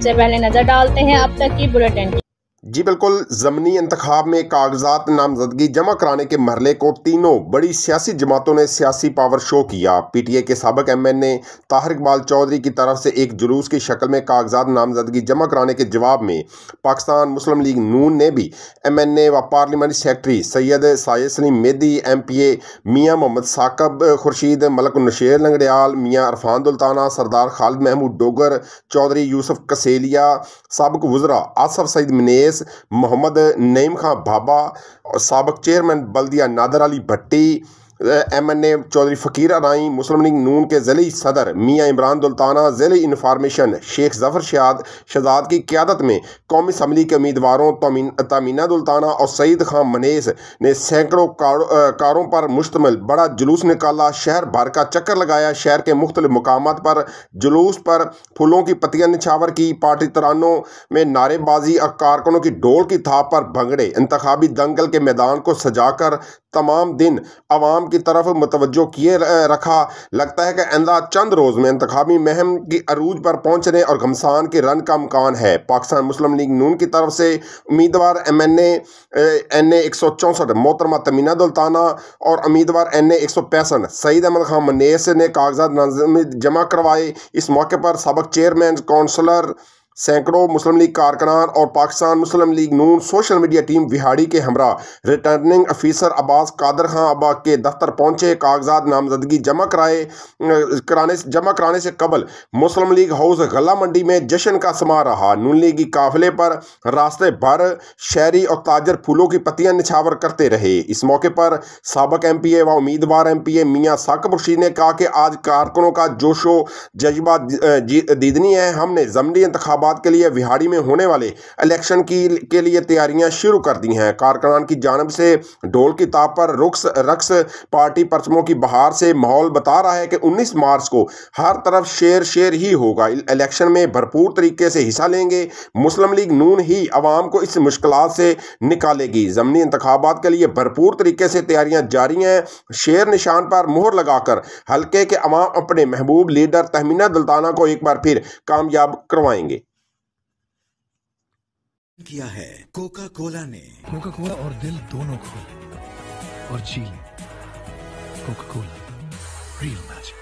سے پہلے نظر ڈالتے ہیں اب تک کی بلیٹن کی۔ جی بالکل، ضمنی انتخاب میں کاغذات نامزدگی جمع کرانے کے مرحلے کو تینوں بڑی سیاسی جماعتوں نے سیاسی پاور شو کیا۔ پی ٹی آئی کے سابق ایم این اے طاہر اقبال چودھری کی طرف سے ایک جلوس کی شکل میں کاغذات نامزدگی جمع کرانے کے جواب میں پاکستان مسلم لیگ نون نے بھی ایم این اے و پارلیمانی سیکرٹری سید ساجد سلیم میدی، ایم پی اے میاں محمد ثاقب خورشید، ملک النشیر لنگڑیال، میاں عرفان دلتانہ، سردار خالد محمود ڈوگر، چودھری یوسف کسیلیا، سابق وزراء آصف سعید منیس، محمد نعیم خان بھابا، سابق چیئرمین بلدیہ نادر علی بھٹی، ایم این اے چودھری فقیر ارائیں، مسلم لیگ نون کے ضلعی صدر میاں عمران دلتانہ، ضلعی انفارمیشن شیخ ظفر شہزاد کی قیادت میں قومی اسمبلی کے امیدواروں تامینہ دلتانہ اور سعید خان منیس نے سینکڑوں کاروں پر مشتمل بڑا جلوس نکالا، شہر بھر کا چکر لگایا، شہر کے مختلف مقامات پر جلوس پر پھولوں کی پتیاں نچھاور کی، پارٹی ترانوں میں نعرے بازی اور کارکنوں کی ڈول کی تھاپ پر بھنگڑے، انتخابی دنگل کے میدان کو سجا کر تمام دن عوام کی طرف متوجہ کیے رکھا۔ لگتا ہے کہ آئندہ چند روز میں انتخابی مہم کی عروج پر پہنچنے اور گھمسان کے رن کا امکان ہے۔ پاکستان مسلم لیگ نون کی طرف سے امیدوار ایم این اے 164 محترمہ تامینہ دلتانہ اور امیدوار این اے 165 سعید احمد خان منیس نے کاغذات جمع کروائے۔ اس موقع پر سابق چیئرمین، کونسلر، سینکڑوں مسلم لیگ کارکنان اور پاکستان مسلم لیگ نون سوشل میڈیا ٹیم وہاڑی کے ہمراہ ریٹرننگ افیسر عباس قادر خان ابا کے دفتر پہنچے۔ کاغذات نامزدگی جمع کرانے سے قبل مسلم لیگ ہاؤس غلہ منڈی میں جشن کا سماں رہا۔ نون لیگی قافلے پر راستے بھر شہری اور تاجر پھولوں کی پتیاں نچھاور کرتے رہے۔ اس موقع پر سابق ایم پی اے و امیدوار ایم پی اے میاں ثاقب خورشید نے کہا کہ آج کارکنوں کا جوش و جذبہ دیدنی ہے۔ ہم نے ضمنی انتخابات کے لیے وہاڑی میں ہونے والے الیکشن کے لیے تیاریاں شروع کر دی ہیں۔ کارکنان کی جانب سے ڈھول کی تاپ پر رقص، پارٹی پرچموں کی بہار سے ماحول بتا رہا ہے کہ 19 مارچ کو ہر طرف شیر ہی ہوگا۔ الیکشن میں بھرپور طریقے سے حصہ لیں گے۔ مسلم لیگ نون ہی عوام کو اس مشکلات سے نکالے گی۔ ضمنی انتخابات کے لیے بھرپور طریقے سے تیاریاں جاری ہیں۔ شیر نشان پر مہر لگا کر حلقے کے عوام اپنے محبوب لیڈر تامینہ دلتانہ کو ایک بار پھر کامیاب کروائیں گے۔ کیا ہے کوکا کولا نے، کوکا کولا اور دل دونوں کھولے اور جی لیں کوکا کولا ریل میجک۔